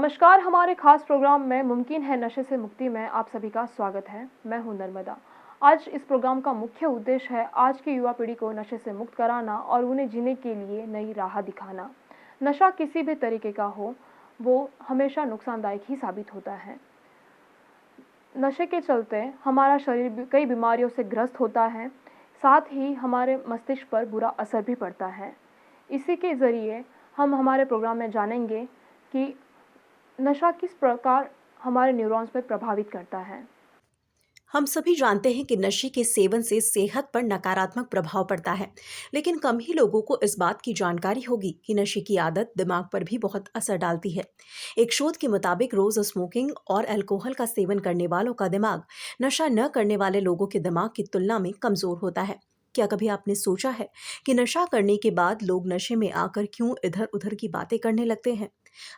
नमस्कार, हमारे खास प्रोग्राम में मुमकिन है नशे से मुक्ति में आप सभी का स्वागत है। मैं हूं नर्मदा। आज इस प्रोग्राम का मुख्य उद्देश्य है आज की युवा पीढ़ी को नशे से मुक्त कराना और उन्हें जीने के लिए नई राह दिखाना। नशा किसी भी तरीके का हो, वो हमेशा नुकसानदायक ही साबित होता है। नशे के चलते हमारा शरीर कई बीमारियों से ग्रस्त होता है, साथ ही हमारे मस्तिष्क पर बुरा असर भी पड़ता है। इसी के ज़रिए हम हमारे प्रोग्राम में जानेंगे कि नशा किस प्रकार हमारे न्यूरॉन्स पर प्रभावित करता है। हम सभी जानते हैं कि नशे के सेवन से सेहत पर नकारात्मक प्रभाव पड़ता है, लेकिन कम ही लोगों को इस बात की जानकारी होगी कि नशे की आदत दिमाग पर भी बहुत असर डालती है। एक शोध के मुताबिक रोज स्मोकिंग और अल्कोहल का सेवन करने वालों का दिमाग नशा न करने वाले लोगों के दिमाग की तुलना में कमजोर होता है। क्या कभी आपने सोचा है कि नशा करने के बाद लोग नशे में आकर क्यों इधर उधर की बातें करने लगते हैं?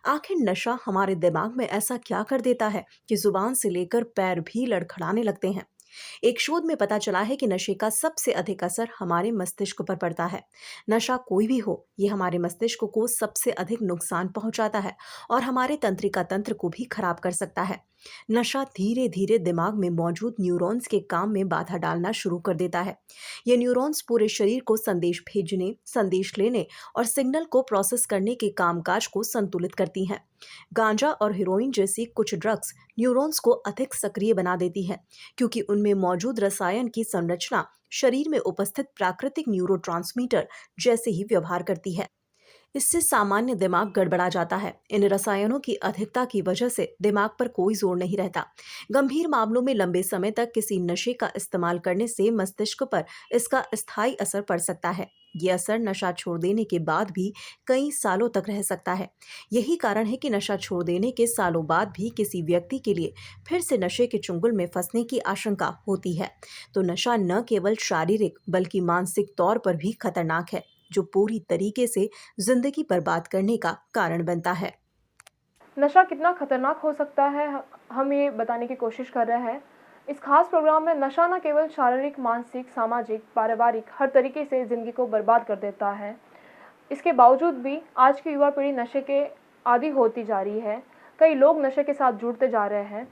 आखिर नशा हमारे दिमाग में ऐसा क्या कर देता है कि जुबान से लेकर पैर भी लड़खड़ाने लगते हैं? एक शोध में पता चला है कि नशे का सबसे अधिक असर हमारे मस्तिष्क पर पड़ता है। नशा कोई भी हो, ये हमारे मस्तिष्क को सबसे अधिक नुकसान पहुंचाता है और हमारे तंत्रिका तंत्र को भी खराब कर सकता है। नशा धीरे धीरे दिमाग में मौजूद न्यूरॉन्स के काम में बाधा डालना शुरू कर देता है। ये न्यूरॉन्स पूरे शरीर को संदेश भेजने, संदेश लेने और सिग्नल को प्रोसेस करने के कामकाज को संतुलित करती हैं। गांजा और हेरोइन जैसी कुछ ड्रग्स न्यूरॉन्स को अधिक सक्रिय बना देती हैं, क्योंकि उनमें मौजूद रसायन की संरचना शरीर में उपस्थित प्राकृतिक न्यूरोट्रांसमीटर जैसे ही व्यवहार करती है। इससे सामान्य दिमाग गड़बड़ा जाता है। इन रसायनों की अधिकता की वजह से दिमाग पर कोई जोर नहीं रहता। गंभीर मामलों में लंबे समय तक किसी नशे का इस्तेमाल करने से मस्तिष्क पर इसका स्थायी असर पड़ सकता है। ये असर नशा छोड़ देने के बाद भी कई सालों तक रह सकता है। यही कारण है कि नशा छोड़ देने के सालों बाद भी किसी व्यक्ति के लिए फिर से नशे के चुंगल में फंसने की आशंका होती है। तो नशा न केवल शारीरिक बल्कि मानसिक तौर पर भी खतरनाक है, जो पूरी तरीके से जिंदगी बर्बाद करने का कारण बनता है। नशा कितना खतरनाक हो सकता है, हम ये बताने की कोशिश कर रहे हैं। इस खास प्रोग्राम में नशा न केवल शारीरिक, मानसिक, सामाजिक, पारिवारिक हर तरीके से ज़िंदगी को बर्बाद कर देता है। इसके बावजूद भी आज की युवा पीढ़ी नशे के आदी होती जा रही है। कई लोग नशे के साथ जुड़ते जा रहे हैं।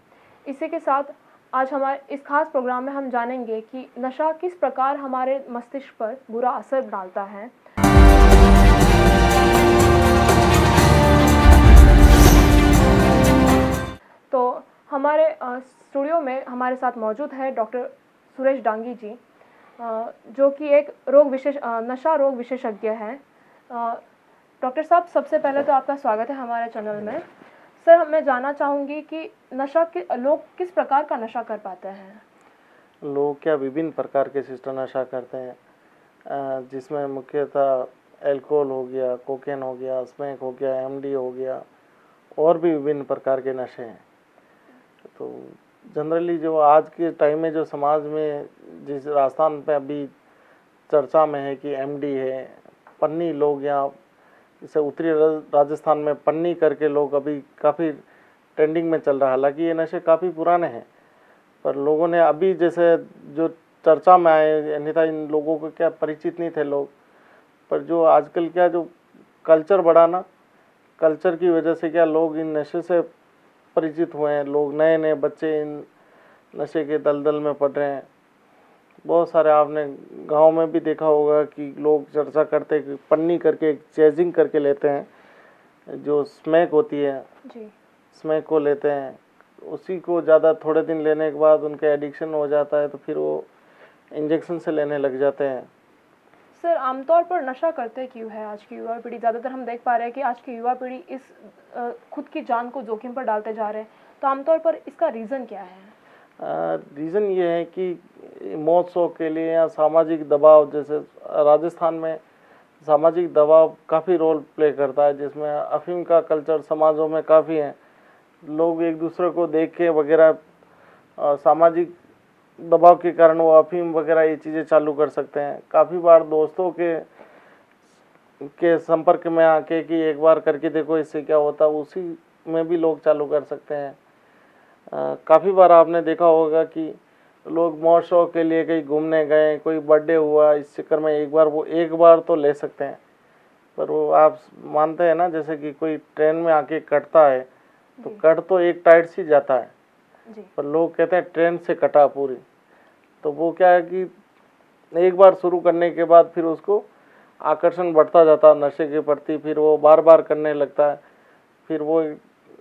इसी के साथ आज हमारे इस खास प्रोग्राम में हम जानेंगे कि नशा किस प्रकार हमारे मस्तिष्क पर बुरा असर डालता है। तो हमारे स्टूडियो में हमारे साथ मौजूद है डॉक्टर सुरेश डांगी जी, जो कि एक नशा रोग विशेषज्ञ हैं। डॉक्टर साहब, सबसे पहले तो आपका स्वागत है हमारे चैनल में। सर, मैं जानना चाहूँगी कि लोग किस प्रकार का नशा कर पाते हैं? लोग क्या विभिन्न प्रकार के सिस्टम नशा करते हैं, जिसमें मुख्यतः अल्कोहल हो गया, कोकेन हो गया, स्मैक हो गया, एमडी हो गया, और भी विभिन्न प्रकार के नशे हैं। तो जनरली जो आज के टाइम में जो समाज में जिस राजस्थान पे अभी चर्चा में है कि एमडी है, पन्नी लोग, या जैसे उत्तरी राजस्थान में पन्नी करके लोग अभी काफ़ी ट्रेंडिंग में चल रहा है। हालांकि ये नशे काफ़ी पुराने हैं, पर लोगों ने अभी जैसे जो चर्चा में आए, अन्यथा इन लोगों को क्या परिचित नहीं थे लोग। पर जो आजकल क्या जो कल्चर बढ़ा ना, कल्चर की वजह से क्या लोग इन नशे से परिचित हुए हैं। लोग नए नए बच्चे इन नशे के दलदल में पड़ रहे हैं। बहुत सारे आपने गांव में भी देखा होगा कि लोग चर्चा करते हैं कि पन्नी करके चेजिंग करके लेते हैं, जो स्मैक होती है जी। स्मैक को लेते हैं। उसी को ज़्यादा थोड़े दिन लेने के बाद उनके एडिक्शन हो जाता है, तो फिर वो इंजेक्शन से लेने लग जाते हैं। सर, आमतौर पर नशा करते क्यों है आज की युवा पीढ़ी? ज़्यादातर हम देख पा रहे हैं कि आज की युवा पीढ़ी खुद की जान को जोखिम पर डालते जा रहे हैं। तो आमतौर पर इसका रीज़न क्या है? रीज़न ये है कि मौत शौक के लिए या सामाजिक दबाव, जैसे राजस्थान में सामाजिक दबाव काफ़ी रोल प्ले करता है, जिसमें अफीम का कल्चर समाजों में काफ़ी है। लोग एक दूसरे को देख के वगैरह सामाजिक दबाव के कारण वो अफीम वगैरह ये चीज़ें चालू कर सकते हैं। काफ़ी बार दोस्तों के संपर्क में आके कि एक बार करके देखो इससे क्या होता है, उसी में भी लोग चालू कर सकते हैं। काफ़ी बार आपने देखा होगा कि लोग मौज शौक के लिए कहीं घूमने गए, कोई बर्थडे हुआ, इस चक्कर में एक बार तो ले सकते हैं। पर वो आप मानते हैं ना, जैसे कि कोई ट्रेन में आके कटता है तो जी। कट तो एक टाइट सी जाता है, जी। पर लोग कहते हैं ट्रेन से कटा पूरी। तो वो क्या है कि एक बार शुरू करने के बाद फिर उसको आकर्षण बढ़ता जाता है नशे के प्रति, फिर वो बार बार करने लगता है, फिर वो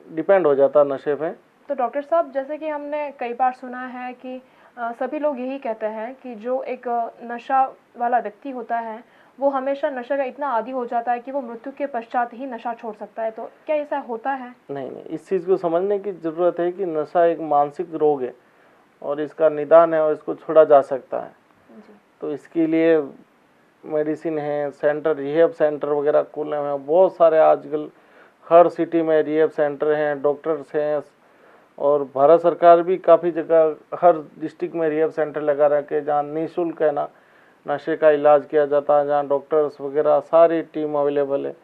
डिपेंड हो जाता है नशे पे। तो डॉक्टर साहब, जैसे कि हमने कई बार सुना है कि सभी लोग यही कहते हैं कि जो एक नशा वाला व्यक्ति होता है वो हमेशा नशे का इतना आदी हो जाता है कि वो मृत्यु के पश्चात ही नशा छोड़ सकता है, तो क्या ऐसा होता है? नहीं नहीं, इस चीज़ को समझने की ज़रूरत है कि नशा एक मानसिक रोग है और इसका निदान है और इसको छोड़ा जा सकता है। जी। तो इसके लिए मेडिसिन है, सेंटर, रिहैब सेंटर वगैरह खुले हुए हैं बहुत सारे आजकल। हर सिटी में रिहैब सेंटर हैं, डॉक्टर्स हैं, और भारत सरकार भी काफ़ी जगह हर डिस्ट्रिक्ट में रिहैब सेंटर लगा रखे हैं जहाँ निःशुल्क है ना नशे का इलाज किया जाता है, जहाँ डॉक्टर्स वगैरह सारी टीम अवेलेबल है।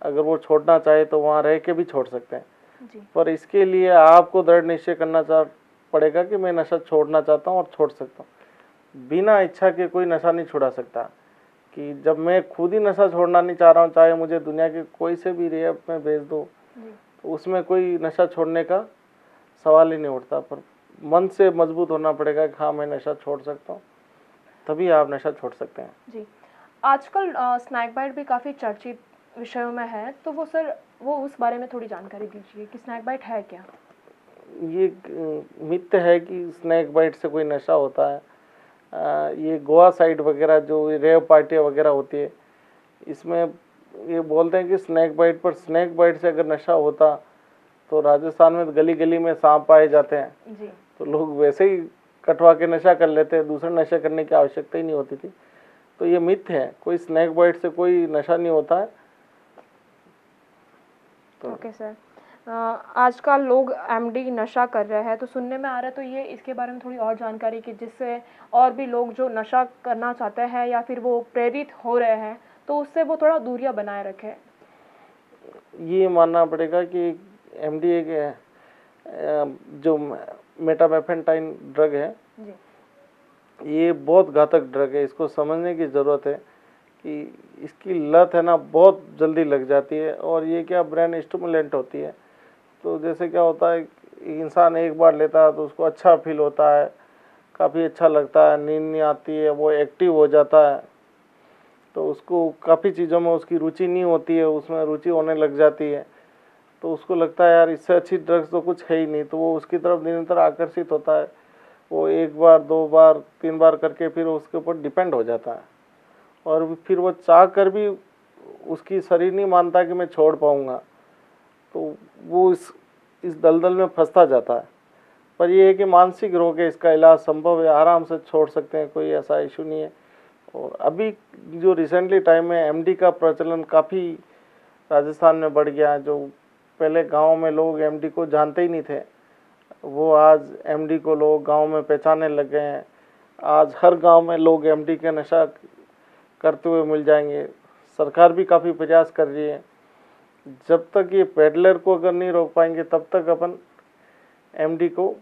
अगर वो छोड़ना चाहे तो वहाँ रह के भी छोड़ सकते हैं। जी। पर इसके लिए आपको दृढ़ निश्चय करना पड़ेगा कि मैं नशा छोड़ना चाहता हूँ और छोड़ सकता हूँ। बिना इच्छा के कोई नशा नहीं छुड़ा सकता। कि जब मैं खुद ही नशा छोड़ना नहीं चाह रहा हूँ, चाहे मुझे दुनिया के कोई से भी रिहैब में भेज दो, तो उसमें कोई नशा छोड़ने का सवाल ही नहीं उठता। पर मन से मजबूत होना पड़ेगा कि हाँ मैं नशा छोड़ सकता हूँ, तभी आप नशा छोड़ सकते हैं। जी। आजकल स्नैक बाइट भी काफ़ी चर्चित विषयों में है, तो वो सर वो उस बारे में थोड़ी जानकारी दीजिए कि स्नैक बाइट है क्या? ये मिथ है कि स्नैक बाइट से कोई नशा होता है। ये गोवा साइड वगैरह जो रेव पार्टियाँ वगैरह होती है, इसमें ये बोलते हैं कि स्नैक बाइट, पर स्नैक बाइट से अगर नशा होता तो राजस्थान में गली गली में सांप पाए जाते हैं। जी। तो लोग वैसे ही कटवा के नशा कर लेते हैं, दूसरा नशा करने की आवश्यकता ही नहीं होती थी। तो ये मिथ है, कोई स्नैक बाइट से कोई नशा नहीं होता है। तो ओके सर। आजकल लोग एमडी नशा कर रहे हैं, तो सुनने में आ रहा है, तो ये इसके बारे में थोड़ी और जानकारी कि जिससे और भी लोग जो नशा करना चाहते हैं या फिर वो प्रेरित हो रहे हैं तो उससे वो थोड़ा दूरियां बनाए रखें। ये मानना पड़ेगा कि एमडी एक जो मेटामेफेंटाइन ड्रग है, जी। ये बहुत घातक ड्रग है। इसको समझने की ज़रूरत है कि इसकी लत है ना बहुत जल्दी लग जाती है, और ये क्या ब्रेन स्टिमुलेंट होती है। तो जैसे क्या होता है, इंसान एक बार लेता है तो उसको अच्छा फील होता है, काफ़ी अच्छा लगता है, नींद नहीं आती है, वो एक्टिव हो जाता है। तो उसको काफ़ी चीज़ों में उसकी रुचि नहीं होती है, उसमें रुचि होने लग जाती है। तो उसको लगता है यार इससे अच्छी ड्रग्स तो कुछ है ही नहीं, तो वो उसकी तरफ निरंतर आकर्षित होता है। वो एक बार, दो बार, तीन बार करके फिर उसके ऊपर डिपेंड हो जाता है, और फिर वो चाह कर भी उसकी शरीर नहीं मानता कि मैं छोड़ पाऊँगा। तो वो इस दलदल में फंसता जाता है। पर ये है कि मानसिक रोग है, इसका इलाज संभव है, आराम से छोड़ सकते हैं, कोई ऐसा इशू नहीं है। और अभी जो रिसेंटली टाइम में एमडी का प्रचलन काफ़ी राजस्थान में बढ़ गया है। जो पहले गांव में लोग एमडी को जानते ही नहीं थे, वो आज एमडी को लोग गांव में पहचानने लग गए हैं। आज हर गांव में लोग एमडी के नशा करते हुए मिल जाएंगे। सरकार भी काफ़ी प्रयास कर रही है। जब तक ये पेडलर को अगर नहीं रोक पाएंगे तब तक अपन एमडी को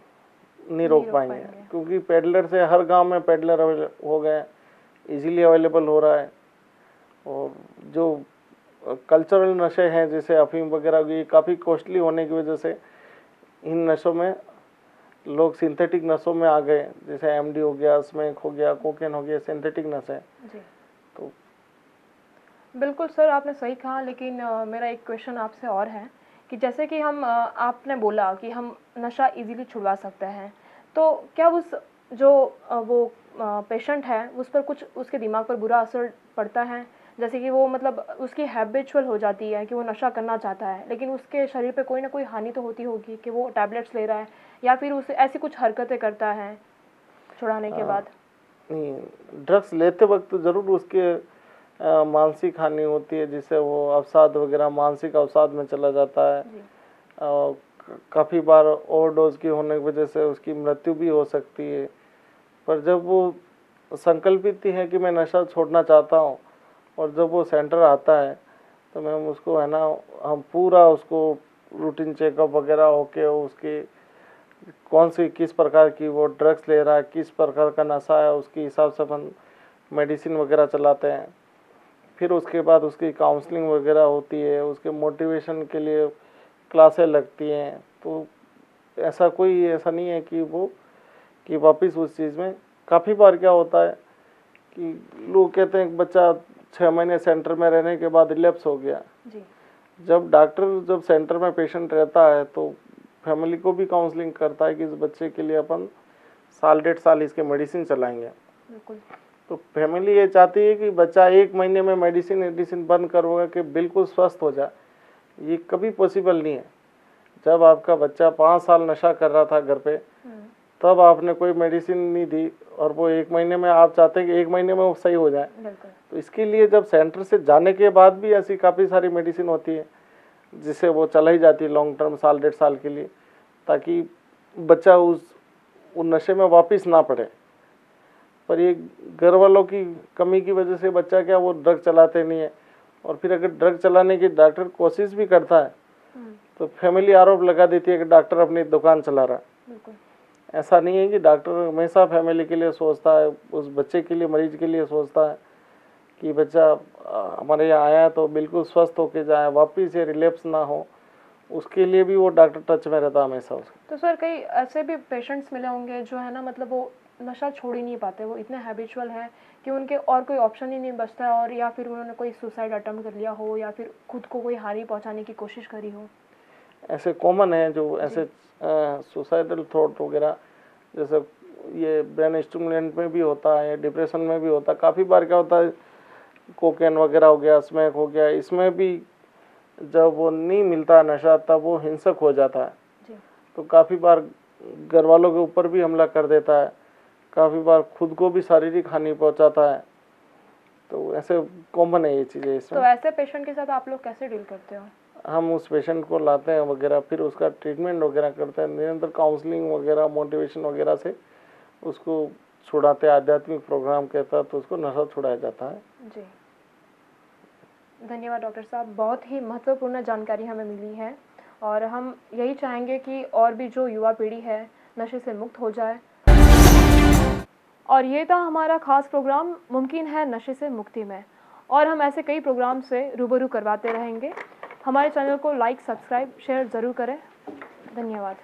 नहीं रोक पाएंगे, क्योंकि पेडलर से हर गांव में पेडलर हो गए, इजीली अवेलेबल हो रहा है। और जो कल्चरल नशे हैं जैसे अफीम वगैरह, ये काफ़ी कॉस्टली होने की वजह से इन नशों में लोग सिंथेटिक नशों में आ गए, जैसे एमडी हो गया, स्मैक हो गया, कोकेन हो गया, सिंथेटिक नशे। जी। तो बिल्कुल सर, आपने सही कहा, लेकिन मेरा एक क्वेश्चन आपसे और है कि जैसे कि हम आपने बोला कि हम नशा इजीली छुड़वा सकते हैं, तो क्या उस जो वो पेशेंट है उस पर कुछ उसके दिमाग पर बुरा असर पड़ता है? जैसे कि वो मतलब उसकी हैबिचुअल हो जाती है कि वो नशा करना चाहता है, लेकिन उसके शरीर पे कोई ना कोई हानि तो होती होगी कि वो टैबलेट्स ले रहा है या फिर उसे ऐसी कुछ हरकतें करता है छुड़ाने के बाद। नहीं, ड्रग्स लेते वक्त ज़रूर उसके मानसिक हानि होती है, जिससे वो अवसाद वगैरह, मानसिक अवसाद में चला जाता है। काफ़ी बार ओवरडोज की होने की वजह से उसकी मृत्यु भी हो सकती है। पर जब वो संकल्पित ही है कि मैं नशा छोड़ना चाहता हूँ, और जब वो सेंटर आता है तो मैम उसको है ना, हम पूरा उसको रूटीन चेकअप वगैरह होके उसकी कौन सी किस प्रकार की वो ड्रग्स ले रहा है, किस प्रकार का नशा है, उसके हिसाब से अपन मेडिसिन वगैरह चलाते हैं। फिर उसके बाद उसकी काउंसलिंग वगैरह होती है, उसके मोटिवेशन के लिए क्लासें लगती हैं। तो ऐसा नहीं है कि वापस उस चीज़ में। काफ़ी बार क्या होता है कि लोग कहते हैं कि बच्चा 6 महीने सेंटर में रहने के बाद रिलैप्स हो गया। जी। जब सेंटर में पेशेंट रहता है तो फैमिली को भी काउंसलिंग करता है कि इस बच्चे के लिए अपन साल 1.5 साल इसके मेडिसिन चलाएंगे। बिल्कुल। तो फैमिली ये चाहती है कि बच्चा 1 महीने में मेडिसिन बंद करोगे कि बिल्कुल स्वस्थ हो जाए, ये कभी पॉसिबल नहीं है। जब आपका बच्चा 5 साल नशा कर रहा था घर पे, तब आपने कोई मेडिसिन नहीं दी और वो 1 महीने में आप चाहते हैं कि 1 महीने में वो सही हो जाए। तो इसके लिए जब सेंटर से जाने के बाद भी ऐसी काफ़ी सारी मेडिसिन होती है जिससे वो चला ही जाती है लॉन्ग टर्म, साल 1.5 साल के लिए, ताकि बच्चा उस नशे में वापस ना पड़े। पर ये घर वालों की कमी की वजह से बच्चा क्या वो ड्रग चलाते नहीं है, और फिर अगर ड्रग चलाने की डॉक्टर कोशिश भी करता है तो फैमिली आरोप लगा देती है कि डॉक्टर अपनी दुकान चला रहा है। ऐसा नहीं है कि डॉक्टर हमेशा फैमिली के लिए सोचता है, उस बच्चे के लिए, मरीज के लिए सोचता है कि बच्चा हमारे यहाँ आया तो बिल्कुल स्वस्थ होके जाए, वापिस ये रिलैप्स ना हो, उसके लिए भी वो डॉक्टर टच में रहता है हमेशा उसके। तो सर कई ऐसे भी पेशेंट्स मिले होंगे जो है ना, मतलब वो नशा छोड़ ही नहीं पाते, वो इतने हैबिचुअल हैं कि उनके और कोई ऑप्शन ही नहीं बचता है, और या फिर उन्होंने कोई सुसाइड अटेम्प्ट कर लिया हो या फिर खुद को कोई हानि पहुंचाने की कोशिश करी हो। ऐसे कॉमन है जो ऐसे सुसाइडल थॉट वगैरह, जैसे ये ब्रेन स्टिमुलेंट में भी होता है, डिप्रेशन में भी होता है। काफ़ी बार क्या होता है, कोकेन वगैरह हो गया, स्मैक हो गया, इसमें भी जब वो नहीं मिलता नशा तब वो हिंसक हो जाता है। तो काफ़ी बार घर वालों के ऊपर भी हमला कर देता है, काफ़ी बार खुद को भी शारीरिक हानि पहुंचाता है। तो ऐसे कॉमन है ये चीज़ें इसमें। तो ऐसे पेशेंट के साथ आप लोग कैसे डील करते हो? हम उस पेशेंट को लाते हैं वगैरह, फिर उसका ट्रीटमेंट वगैरह करते हैं, निरंतर काउंसलिंग वगैरह, मोटिवेशन वगैरह से उसको छुड़ाते हैं। आध्यात्मिक प्रोग्राम के तहत तो उसको नशा छुड़ाया जाता है। जी, धन्यवाद डॉक्टर साहब, बहुत ही महत्वपूर्ण जानकारी हमें मिली है, और हम यही चाहेंगे कि और भी जो युवा पीढ़ी है नशे से मुक्त हो जाए। और ये था हमारा खास प्रोग्राम मुमकिन है नशे से मुक्ति में, और हम ऐसे कई प्रोग्राम से रूबरू करवाते रहेंगे। हमारे चैनल को लाइक, सब्सक्राइब, शेयर ज़रूर करें। धन्यवाद।